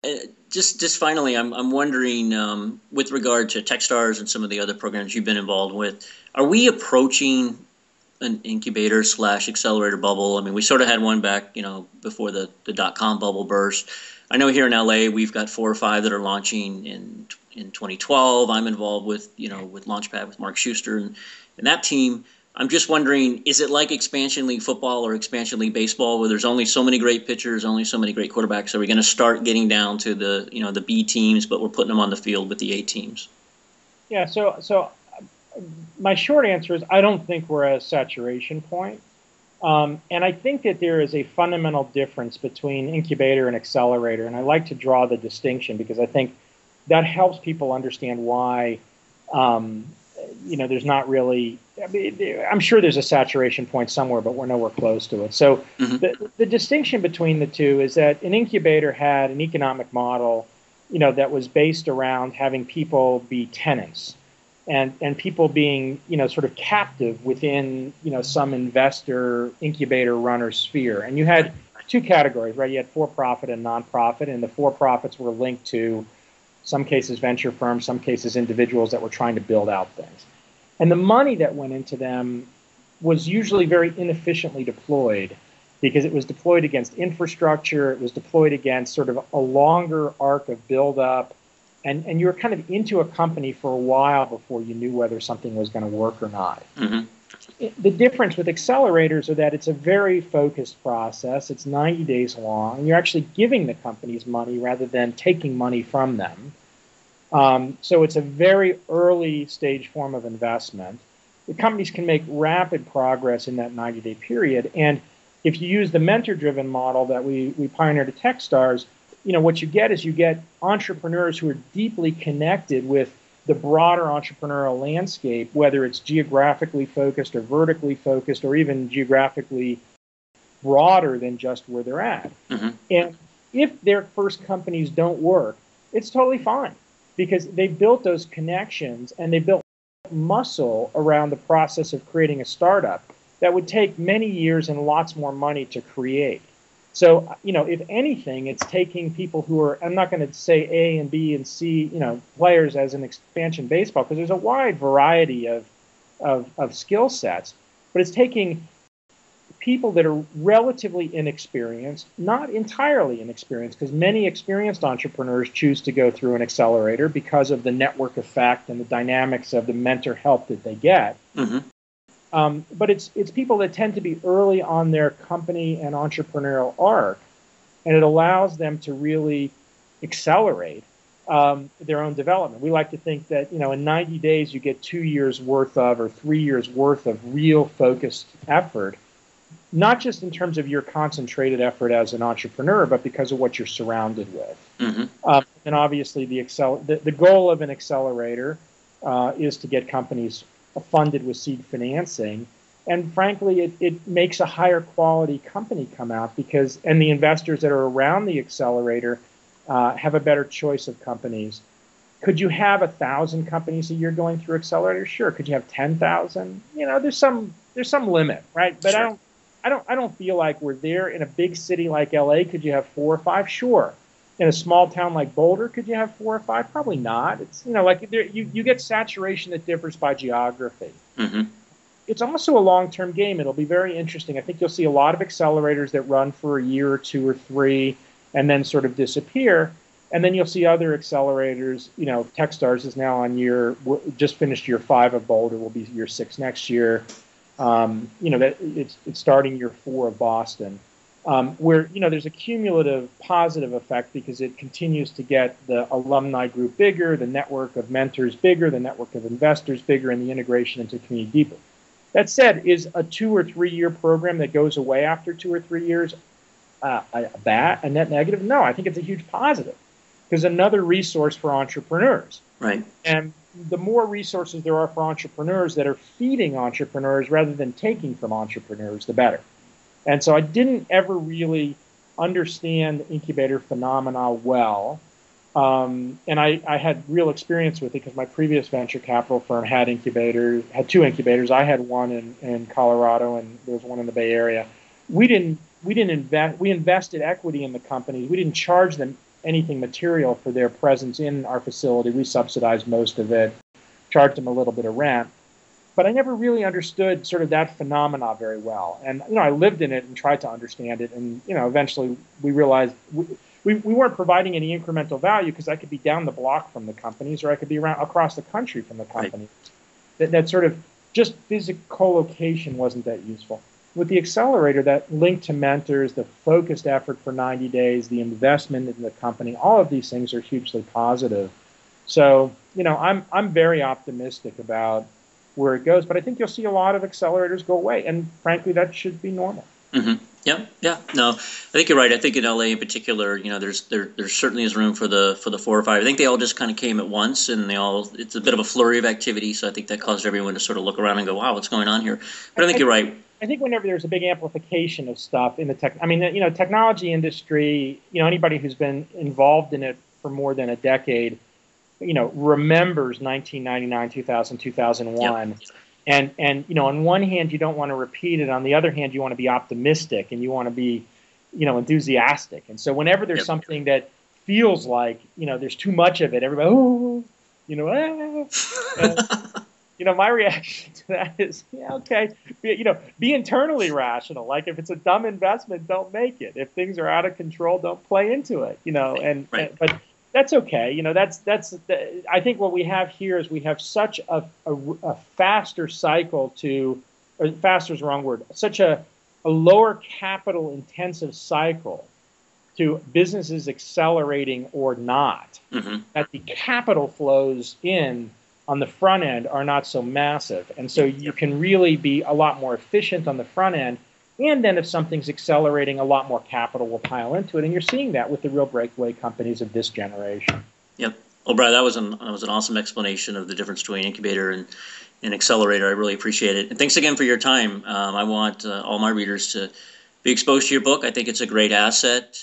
Uh, just finally, I'm wondering, with regard to TechStars and some of the other programs you've been involved with, are we approaching an incubator slash accelerator bubble? I mean, we sort of had one back, before the dot-com bubble burst. I know here in LA we've got 4 or 5 that are launching in 2012. I'm involved with, with Launchpad with Mark Schuster and that team. I'm just wondering, is it like expansion league football or expansion league baseball, where there's only so many great pitchers, only so many great quarterbacks? Are we going to start getting down to the B teams, but we're putting them on the field with the A teams? Yeah, so my short answer is I don't think we're at a saturation point. And I think that there is a fundamental difference between incubator and accelerator. And I like to draw the distinction because I think that helps people understand why, there's not really, I'm sure there's a saturation point somewhere, but we're nowhere close to it. So the distinction between the two is that an incubator had an economic model, that was based around having people be tenants. And people being, sort of captive within, some investor incubator runner sphere. And you had 2 categories, right? You had for-profit and nonprofit, and the for-profits were linked to some cases venture firms, some cases individuals that were trying to build out things. And the money that went into them was usually very inefficiently deployed because it was deployed against infrastructure, it was deployed against sort of a longer arc of build-up, and you were kind of into a company for a while before you knew whether something was going to work or not. The difference with accelerators is that it's a very focused process. It's 90 days long. You're actually giving the companies money rather than taking money from them. So it's a very early stage form of investment. The companies can make rapid progress in that 90-day period. And if you use the mentor-driven model that we pioneered at TechStar's, what you get is you get entrepreneurs who are deeply connected with the broader entrepreneurial landscape, whether it's geographically focused or vertically focused or even geographically broader than just where they're at. And if their first companies don't work, it's totally fine because they built those connections and they built muscle around the process of creating a startup that would take many years and lots more money to create. So, if anything, it's taking people who are, I'm not going to say A and B and C, players as an expansion baseball, because there's a wide variety of skill sets, but it's taking people that are relatively inexperienced, not entirely inexperienced, because many experienced entrepreneurs choose to go through an accelerator because of the network effect and the dynamics of the mentor help that they get. But it's people that tend to be early on their company and entrepreneurial arc, and it allows them to really accelerate their own development. We like to think that in 90 days you get 2 years worth of or 3 years worth of real focused effort, not just in terms of your concentrated effort as an entrepreneur, but because of what you're surrounded with. And obviously the goal of an accelerator is to get companies funded with seed financing, and frankly it makes a higher quality company come out and the investors that are around the accelerator have a better choice of companies. Could you have 1,000 companies a year going through accelerators? Sure. Could you have 10,000? There's some limit, right? But sure. I don't feel like we're there. In a big city like LA, could you have 4 or 5? Sure. In a small town like Boulder, could you have 4 or 5? Probably not. It's you get saturation that differs by geography. It's also a long-term game. It'll be very interesting. I think you'll see a lot of accelerators that run for a year or 2 or 3 and then sort of disappear. And then you'll see other accelerators. TechStar's is now just finished year 5 of Boulder. Will be year 6 next year. That it's starting year 4 of Boston. Where there's a cumulative positive effect because it continues to get the alumni group bigger, the network of mentors bigger, the network of investors bigger, and the integration into the community deeper. That said, is a 2 or 3 year program that goes away after 2 or 3 years a net negative? No, I think it's a huge positive because another resource for entrepreneurs. Right. And the more resources there are for entrepreneurs that are feeding entrepreneurs rather than taking from entrepreneurs, the better. And so I didn't ever really understand the incubator phenomena well. And I had real experience with it because my previous venture capital firm had 2 incubators. I had one in Colorado and there was one in the Bay Area. We invested equity in the companies. We didn't charge them anything material for their presence in our facility. We subsidized most of it, charged them a little bit of rent. But I never really understood sort of that phenomena very well. And, I lived in it and tried to understand it. And, eventually we realized we weren't providing any incremental value because I could be down the block from the companies or I could be across the country from the companies. Right. That sort of just physical co-location wasn't that useful. With the accelerator, that link to mentors, the focused effort for 90 days, the investment in the company, all of these things are hugely positive. So, I'm very optimistic about where it goes, but I think you'll see a lot of accelerators go away, and frankly, that should be normal. Mm-hmm. Yeah. No, I think you're right. I think in LA in particular, there certainly is room for the 4 or 5. I think they all just kind of came at once, and it's a bit of a flurry of activity. So I think that caused everyone to sort of look around and go, "Wow, what's going on here?" But I think you're right. I think whenever there's a big amplification of stuff in the technology industry, anybody who's been involved in it for more than a decade, remembers 1999, 2000, 2001. Yep. And on one hand, you don't want to repeat it. On the other hand, you want to be optimistic and you want to be, enthusiastic. And so whenever there's something that feels like, there's too much of it, everybody, my reaction to that is, okay, be internally rational. Like if it's a dumb investment, don't make it. If things are out of control, don't play into it, but that's okay. I think what we have here is we have such a faster cycle or faster is the wrong word, such a lower capital intensive cycle to businesses accelerating or not, that the capital flows in on the front end are not so massive. And so you can really be a lot more efficient on the front end. And then if something's accelerating, a lot more capital will pile into it. And you're seeing that with the real breakaway companies of this generation. Yep. Well, Brad, that was an awesome explanation of the difference between incubator and accelerator. I really appreciate it. And thanks again for your time. I want all my readers to be exposed to your book. I think it's a great asset.